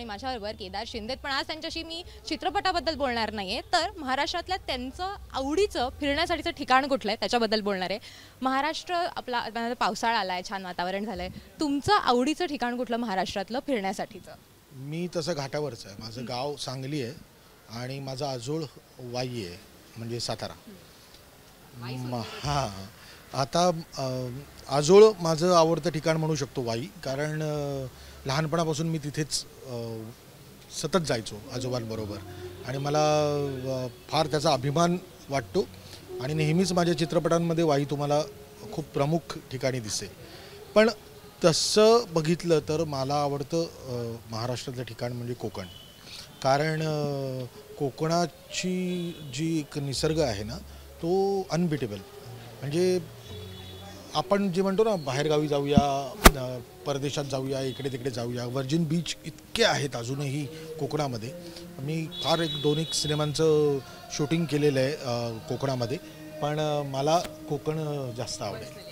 माझ्याबरोबर केदार शिंदे, पण आज त्यांच्याशी मी चित्रपटाबद्दल बोलणार नाहीये, तर महाराष्ट्रातल्या त्यांचं आवडीचं फिरण्यासाठीचं ठिकाण कुठलं आहे त्याच्याबद्दल बोलणार आहे. महाराष्ट्र आपला पावसाळा आलाय, छान वातावरण झालंय, तुमचं आवडीचं ठिकाण कुठलं महाराष्ट्रातलं फिरण्यासाठीचं? मी तसं घाटावरचं आहे, माझं गाव सांगली आहे आणि माझा आजोळ वाई आहे, म्हणजे सातारा. हां, आता आजोळ माझं आवडतं ठिकाण म्हणू शकतो वाई, कारण लहानपणापासून मी तिथेच सतत जायचो आजोबांबरोबर आणि मला फार त्याचा अभिमान वाटतो आणि नेहमीच माझ्या चित्रपटांमध्ये वाई तुम्हाला खूप प्रमुख ठिकाणी दिसेल. पण तसं बघितलं तर मला आवडतं महाराष्ट्रातलं ठिकाण म्हणजे कोकण, कारण कोकणाची जी एक निसर्ग आहे ना तो अनबिटेबल. म्हणजे आपण जे म्हणतो ना बाहेरगावी जाऊया, परदेशात जाऊया, इकडे तिकडे जाऊया, व्हर्जिन बीच इतके आहेत अजूनही कोकणामध्ये. मी फार एक सिनेमांचं शूटिंग केलेलं आहे कोकणामध्ये, पण मला कोकण जास्त आवडेल.